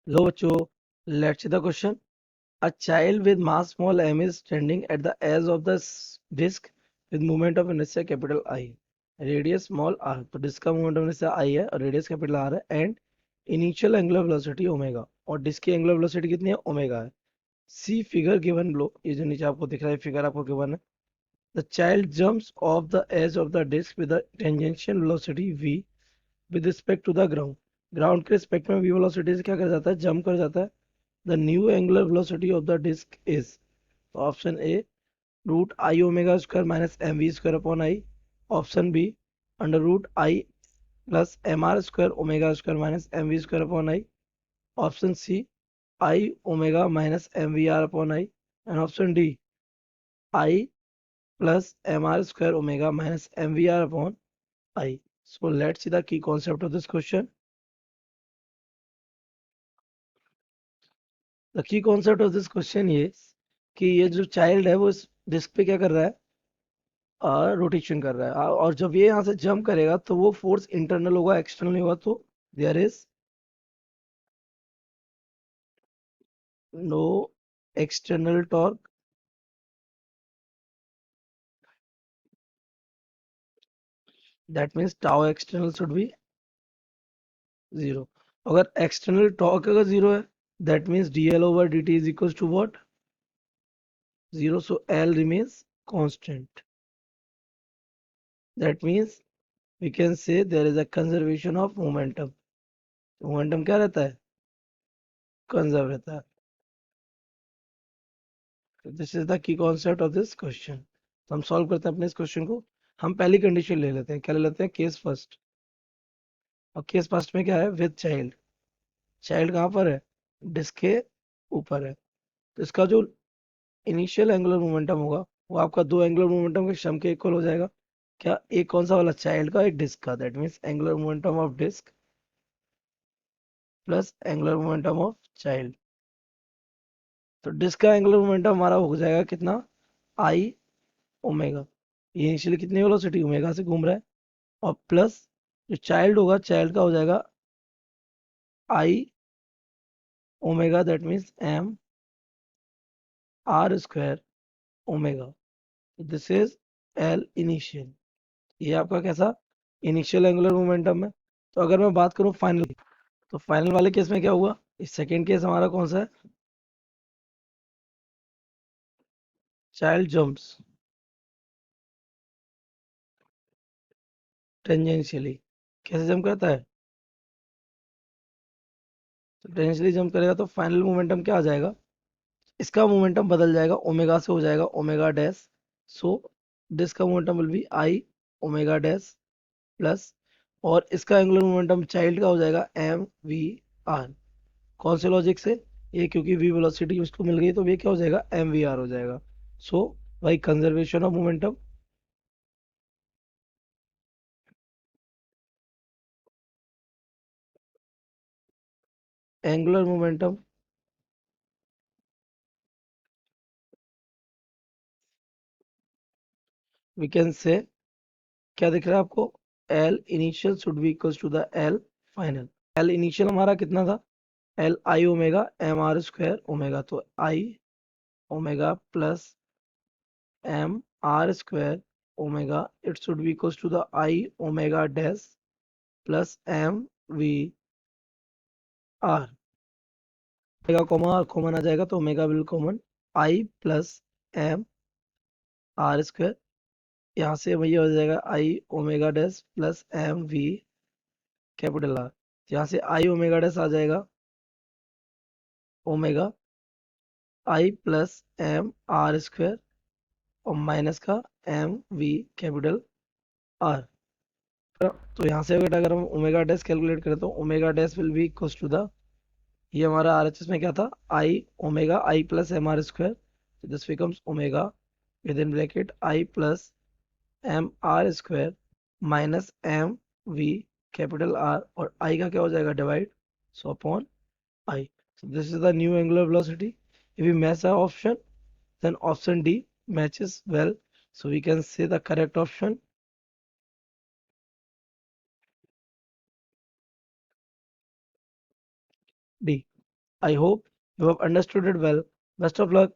लो बच्चों, let's see the question. A child with mass small m is standing at the edge of the disk with moment of inertia capital I. Radius small r. तो disc का moment of inertia I है और radius capital R है and initial angular velocity omega और disc की angular velocity कितनी है omega है. सी फिगर गिवन लो, ये जो नीचे आपको दिख रहा है फिगर आपको गिवन है. The child jumps off the edge of the disc with the tangential velocity v with respect to the ground. Ground के रिस्पेक्ट में v वेलोसिटी से क्या कर जाता है, जंप कर जाता है. The new angular velocity of the disk is option A root I omega square minus mv square upon I. Option B under root I plus mr square omega square minus mv square upon I. Option C I omega minus mvr upon I. And option D I plus mr square omega minus mvr upon I. So let's see the key concept of this question. The key concept of this question is कि ये जो child है वो इस disc पे क्या कर रहा है, रोटेशन कर रहा है. और जब ये यहाँ से जंप करेगा तो वो फोर्स इंटरनल होगा एक्सटर्नल नहीं होगा. तो there is no external torque. That means tau external should be zero. अगर एक्सटर्नल टॉर्क अगर जीरो है that means dl over dt is equals to what, zero. So L remains constant. That means we can say there is a conservation of momentum. Momentum क्या रहता है, conserve रहता है. This is the key concept of this question. हम solve करते हैं अपने इस क्वेश्चन को. हम पहली कंडीशन ले लेते हैं, क्या ले लेते हैं, केस फर्स्ट. और केस फर्स्ट में क्या है, विद चाइल्ड. चाइल्ड कहाँ पर है, डिस्क के ऊपर है. तो इसका जो इनिशियल एंगुलर मोमेंटम होगा वो आपका दो एंगुलर मोमेंटम के सम के इक्वल हो जाएगा. क्या, एक कौन सा वाला, चाइल्ड का, एक डिस्क का. That means angular momentum of disc plus angular momentum of child. तो डिस्क का एंगुलर मोमेंटम हमारा हो जाएगा कितना, आई ओमेगा. ये इनिशियली कितनी वेलोसिटी ओमेगा से घूम रहा है. और प्लस जो चाइल्ड होगा, चाइल्ड का हो जाएगा I omega. That means M R square omega. This is L initial. ये आपका कैसा, इनिशियल एंगुलर मोमेंटम है. तो अगर मैं बात करूं फाइनल, तो फाइनल वाले केस में क्या हुआ, इस सेकेंड केस हमारा कौन सा है, चाइल्ड जंप्स टेंजेंशियली. कैसे जंप करता है, तो टेंजेंशियली जंप करेगा तो फाइनल मोमेंटम क्या आ जाएगा, इसका मोमेंटम बदल जाएगा, ओमेगा से हो जाएगा ओमेगा डैश. सो दिस का momentum will be I omega dash plus, और इसका एंगुलर मोमेंटम चाइल्ड का हो जाएगा एम वी आर. कौन से लॉजिक से, ये क्योंकि वी वेलोसिटी उसको मिल गई तो ये क्या हो जाएगा, एम वी आर हो जाएगा. सो भाई conservation of momentum, angular momentum we can say, क्या दिख रहा है आपको, L initial should be equals to the L final. L initial हमारा कितना था, L I omega M R square omega. तो I omega plus M R square omega, it should be equals to the I omega dash plus M V R. Omega common common आ जाएगा तो omega will common, I plus M R square. यहाँ से वही हो जाएगा I omega dash plus M V capital R. यहाँ से आई ओमेगा डैश आ जाएगा omega I plus M R square और माइनस का एम वी कैपिटल आर. तो यहाँ से अगर हम ओमेगा डैश कैलकुलेट करें तो omega dash will be equal to the, ये हमारा आर एच एस में क्या था, I omega I plus M R square. This becomes omega within bracket I plus M R square minus M V capital R, और I का क्या हो जाएगा, divide, so upon I. So this is the new angular velocity. If we match the option, then option D matches well. So we can say the correct option D. I hope you have understood it well. Best of luck.